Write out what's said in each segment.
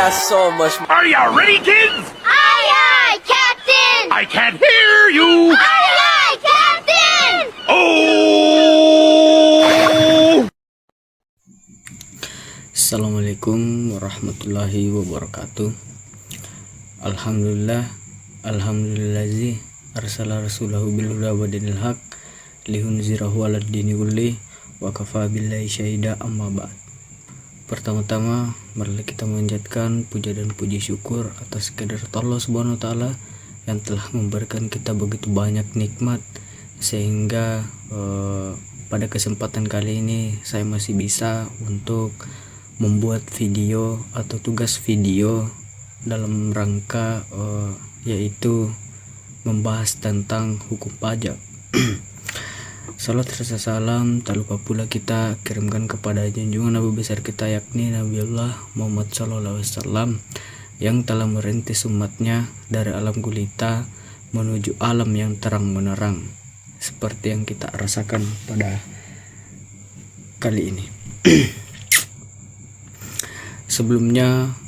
got so much. Are you ready, kids? Aye, aye, Captain! I can't hear you. Aye, aye, Captain! Oh! Assalamualaikum warahmatullahi wabarakatuh. Alhamdulillazi arsala rasulahu bil huda wa dinil haq liyunzirahu 'alad dini kulli wa kafa billahi syahida, amma ba'd. Pertama-tama marilah kita menjadikan puja dan puji syukur atas kehadirat Allah Subhanahu wa taala yang telah memberikan kita begitu banyak nikmat sehingga pada kesempatan kali ini saya masih bisa untuk membuat video atau tugas video dalam rangka yaitu membahas tentang hukum pajak. Salat serta salam tak lupa pula kita kirimkan kepada junjungan Nabi besar kita, yakni Nabiullah Muhammad SAW, yang telah merintis umatnya dari alam gulita menuju alam yang terang menerang, seperti yang kita rasakan pada kali ini. Sebelumnya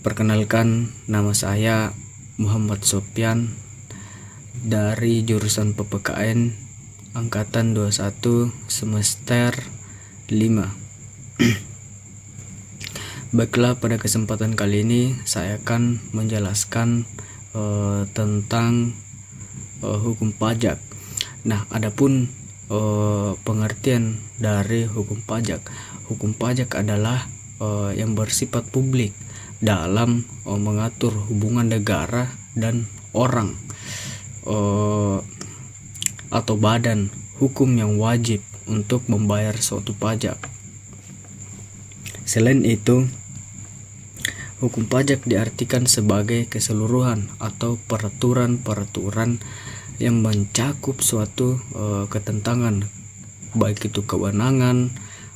perkenalkan, nama saya Muhammad Sofyan dari jurusan PPKN angkatan 21 semester 5. Baiklah, pada kesempatan kali ini saya akan menjelaskan tentang hukum pajak. Nah, adapun pengertian dari hukum pajak. Hukum pajak adalah yang bersifat publik dalam mengatur hubungan negara dan orang atau badan hukum yang wajib untuk membayar suatu pajak. Selain itu, hukum pajak diartikan sebagai keseluruhan atau peraturan-peraturan yang mencakup suatu ketentangan, baik itu kewenangan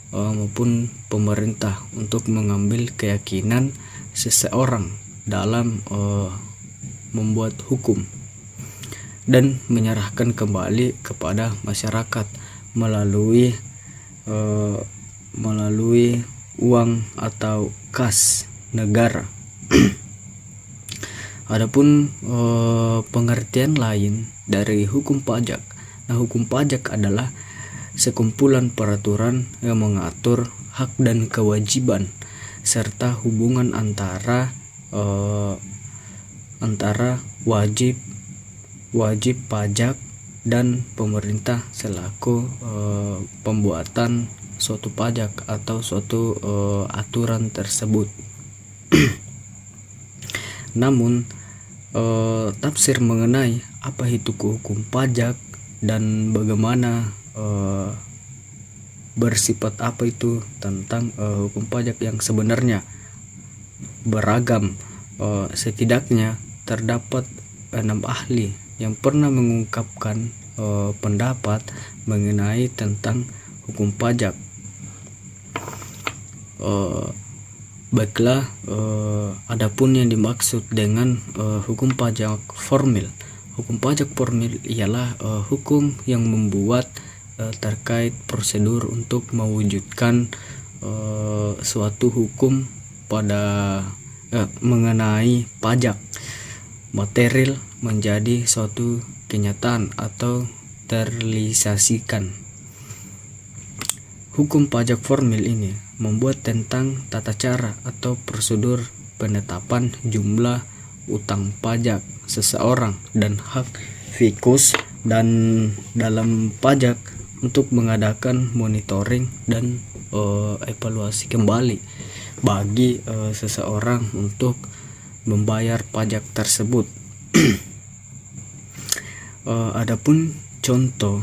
maupun pemerintah untuk mengambil keyakinan seseorang dalam membuat hukum dan menyerahkan kembali kepada masyarakat melalui uang atau kas negara. Adapun pengertian lain dari hukum pajak. Nah, hukum pajak adalah sekumpulan peraturan yang mengatur hak dan kewajiban serta hubungan antara wajib pajak dan pemerintah selaku pembuatan suatu pajak atau suatu aturan tersebut. Namun tafsir mengenai apa itu hukum pajak dan bagaimana bersifat apa itu tentang hukum pajak yang sebenarnya beragam. Setidaknya terdapat 6 ahli yang pernah mengungkapkan pendapat mengenai tentang hukum pajak. Baiklah, adapun yang dimaksud dengan hukum pajak formil. Hukum pajak formil ialah hukum yang membuat terkait prosedur untuk mewujudkan suatu hukum pada mengenai pajak material menjadi suatu kenyataan atau terrealisasikan. Hukum pajak formil ini membuat tentang tata cara atau prosedur penetapan jumlah utang pajak seseorang dan hak fikus dan dalam pajak untuk mengadakan monitoring dan evaluasi kembali bagi seseorang untuk membayar pajak tersebut. Adapun contoh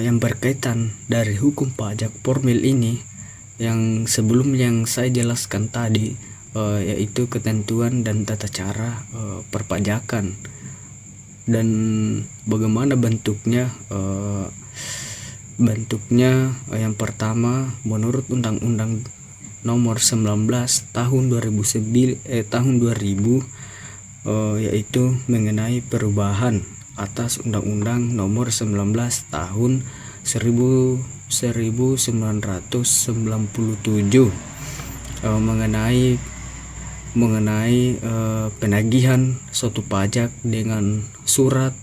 yang berkaitan dari hukum pajak formil ini yang sebelum yang saya jelaskan tadi, yaitu ketentuan dan tata cara perpajakan dan bagaimana bentuknya. Yang pertama, menurut Undang-Undang Nomor 19 tahun 2000, yaitu mengenai perubahan atas Undang-Undang Nomor 19 tahun 1997 mengenai penagihan suatu pajak dengan surat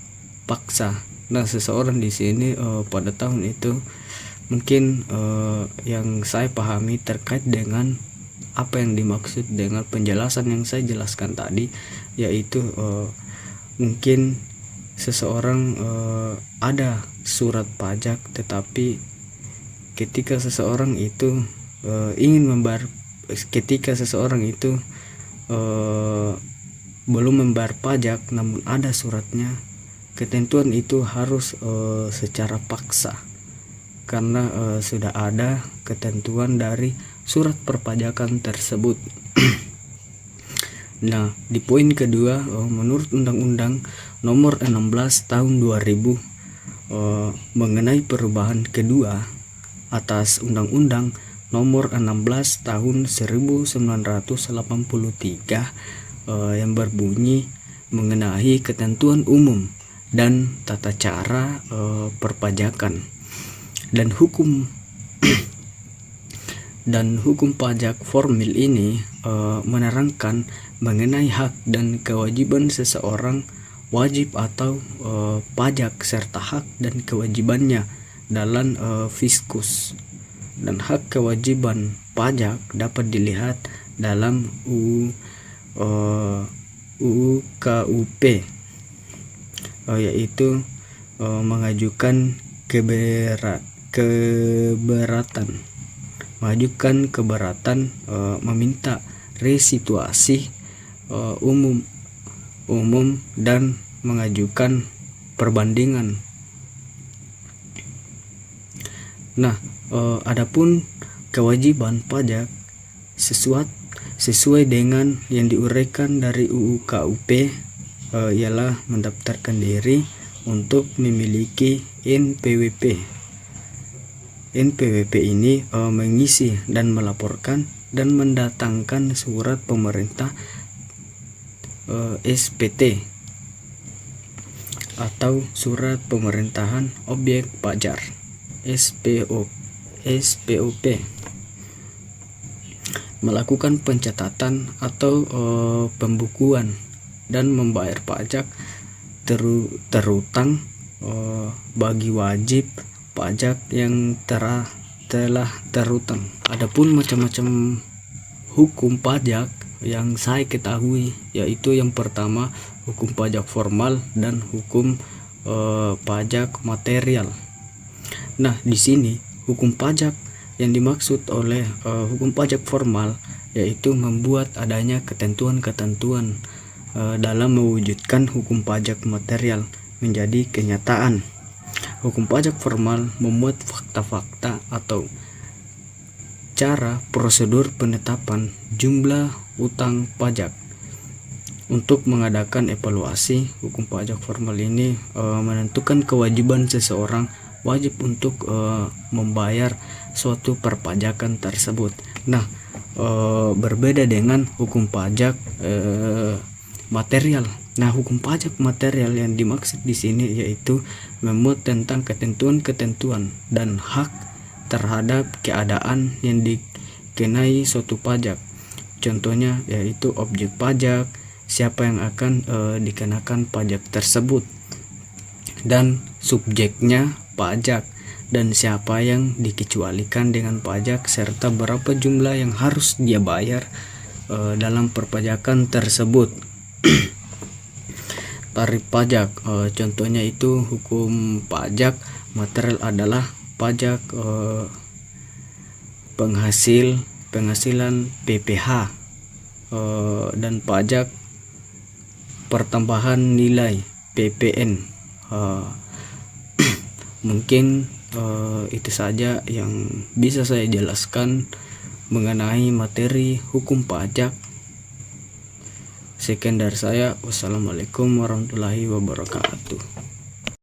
paksa. Nah, seseorang di sini pada tahun itu mungkin yang saya pahami terkait dengan apa yang dimaksud dengan penjelasan yang saya jelaskan tadi, yaitu mungkin seseorang ada surat pajak, tetapi ketika seseorang itu belum membayar pajak namun ada suratnya, ketentuan itu harus secara paksa karena sudah ada ketentuan dari surat perpajakan tersebut. Nah, di poin kedua, menurut Undang-Undang Nomor 16 Tahun 2000 mengenai perubahan kedua atas Undang-Undang Nomor 16 Tahun 1983 yang berbunyi mengenai ketentuan umum dan tata cara perpajakan dan hukum pajak formil ini menerangkan mengenai hak dan kewajiban seseorang, wajib atau pajak serta hak dan kewajibannya dalam fiskus, dan hak kewajiban pajak dapat dilihat dalam UU KUP, yaitu mengajukan keberatan, meminta restitusi umum dan mengajukan perbandingan. Nah, adapun kewajiban pajak sesuai dengan yang diuraikan dari UU KUP ialah mendaftarkan diri untuk memiliki NPWP. NPWP ini mengisi dan melaporkan dan mendatangkan surat pemerintah SPT atau surat pemerintahan objek pajak SPOP, melakukan pencatatan atau pembukuan dan membayar pajak terutang bagi wajib pajak yang telah terutang. Adapun macam-macam hukum pajak yang saya ketahui, yaitu yang pertama hukum pajak formal dan hukum pajak material. Nah, di sini hukum pajak yang dimaksud oleh hukum pajak formal yaitu membuat adanya ketentuan-ketentuan dalam mewujudkan hukum pajak material menjadi kenyataan. Hukum pajak formal memuat fakta-fakta atau cara prosedur penetapan jumlah utang pajak. Untuk mengadakan evaluasi, hukum pajak formal ini menentukan kewajiban seseorang wajib untuk membayar suatu perpajakan tersebut. Nah, berbeda dengan hukum pajak material. Nah, hukum pajak material yang dimaksud di sini yaitu memuat tentang ketentuan-ketentuan dan hak terhadap keadaan yang dikenai suatu pajak. Contohnya yaitu objek pajak, siapa yang akan dikenakan pajak tersebut, dan subjeknya pajak, dan siapa yang dikecualikan dengan pajak, serta berapa jumlah yang harus dia bayar dalam perpajakan tersebut. Tarif pajak, contohnya itu hukum pajak material adalah pajak penghasilan PPH dan pajak pertambahan nilai PPN. Mungkin itu saja yang bisa saya jelaskan mengenai materi hukum pajak. Sekian dari saya. Wassalamualaikum warahmatullahi wabarakatuh.